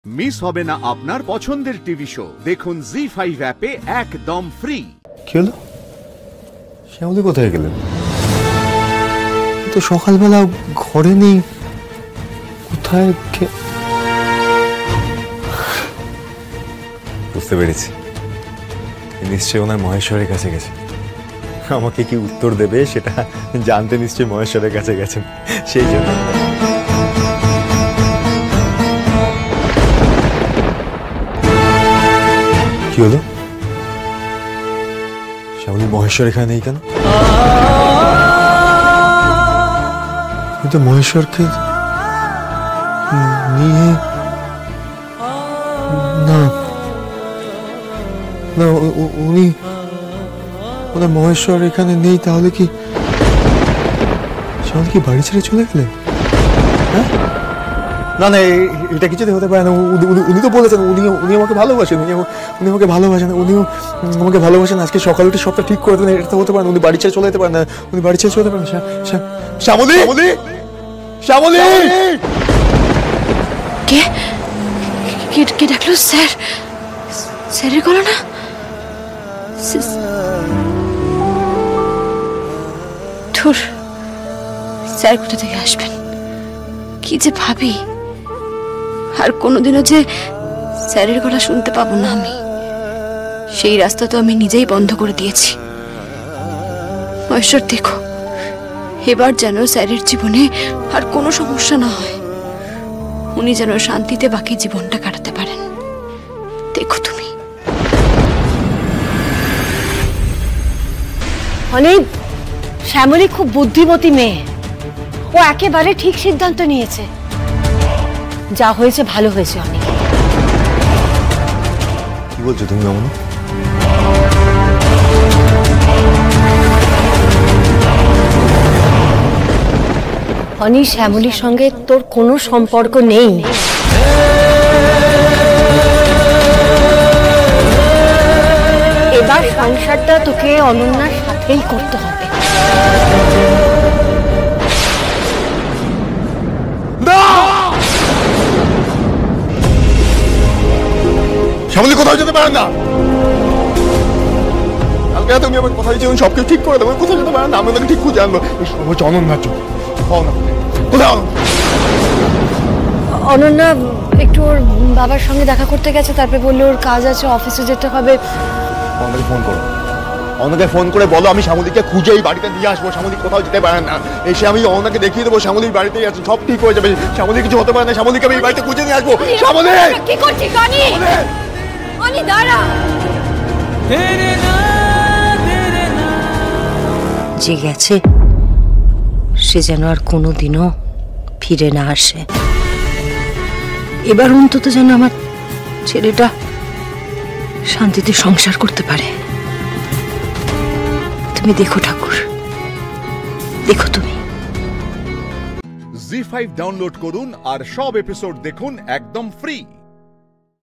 Miss হবে না আপনার পছন্দের টিভি শো। দেখুন জি5 অ্যাপে একদম ফ্রি। কি হলো? শ্যামলী কোথায় গেলেন? তো সকালবেলা ঘরে নেই, কোথায়? বুঝতে পেরেছি, নিশ্চয়ই ওনার মহেশ্বরের কাছে গেছে। আমাকে কি উত্তর দেবে সেটা জানতে নিশ্চয়ই মহেশ্বরের কাছে গেছেন, সেই জন্য। কি হলো? শ্যামলী মহেশ্বর এখানে নেই কেন? কিন্তু মহেশ্বরকে নিয়ে না না, উনি ওনার মহেশ্বর এখানে নেই, তাহলে কি শ্যামলী কি বাড়ি ছেড়ে চলে গেলেন? হ্যাঁ, না না, এটা কিছুতে হতে পারে না। উনি তো বলেছেন উনি আমাকে ভালোবাসেন, উনি আমাকে ভালোবাসেন, উনিও আমাকে ভালোবাসেন। আজকে সকালে উঠে সবটা ঠিক করে দেবেন, এটা তো হতে পারে না। উনি বাড়ি ছেড়ে চলে যেতে পারেন না, উনি বাড়ি ছেড়ে চলে যেতে পারেন। শ্যামলী, শ্যামলী, কে কে ডাকলো? স্যার, স্যারের গলা না? ধুর, স্যার কোথা থেকে আসবেন? কি যে ভাবি, আর কোনোদিনও যে স্যারের গলা শুনতে পাবো না আমি, সেই রাস্তা তো আমি নিজেই বন্ধ করে দিয়েছি। মহেশ্বর, দেখো এবার যেন স্যারের জীবনে আর কোনো সমস্যা না হয়, উনি যেন শান্তিতে বাকি জীবনটা কাটাতে পারেন। দেখো তুমি। অনেক, শ্যামলী খুব বুদ্ধিমতী মেয়ে, ও একেবারে ঠিক সিদ্ধান্ত নিয়েছে। যা হয়েছে ভালো হয়েছে। অনেক। কি বলছো তুমি মামনি? অনি, শ্যামলীর সঙ্গে তোর কোনো সম্পর্ক নেই। এবার সংসারটা তোকে অনন্যার সাথেই করতে হবে। শ্যামলী কোথাও যেতে পারেন না। কালকে তুমি আমার কথা দিয়েছি সবকিছু ঠিক করে দেবো, কোথাও যেতে পারেন না। আমি ওনাকে ঠিক খুঁজে আনবো। হচ্ছে অনন্যার জন্য। কোথায় অনন্যা একটু ওর বাবার সঙ্গে দেখা করতে গেছে, তারপরে বললো ওর কাজ আছে, অফিসে যেতে হবে। অনন্যাকে ফোন করো, অনন্যাকে ফোন করে বলো আমি শ্যামলীকে খুঁজে এই বাড়িতে নিয়ে আসবো। শ্যামলী কোথাও যেতে পারেন না, এসে আমি অনন্যাকে দেখিয়ে দেবো শ্যামলীর বাড়িতেই আছে, সব ঠিক হয়ে যাবে। শ্যামলী কিছু হতে পারে না, শ্যামলীকে আমি এই বাড়িতে খুঁজে নিয়ে আসবো। শ্যামলী, কি করছিস? অনি, অনি দাঁড়া। যে গেছে সে যেন আর কোনোদিনও ফিরে না আসে। এবার অন্তত যেন আমার ছেলেটা শান্তিতে সংসার করতে পারে। তুমি দেখো ঠাকুর, দেখো তুমি। জি5 ডাউনলোড করুন আর সব এপিসোড দেখুন একদম ফ্রি।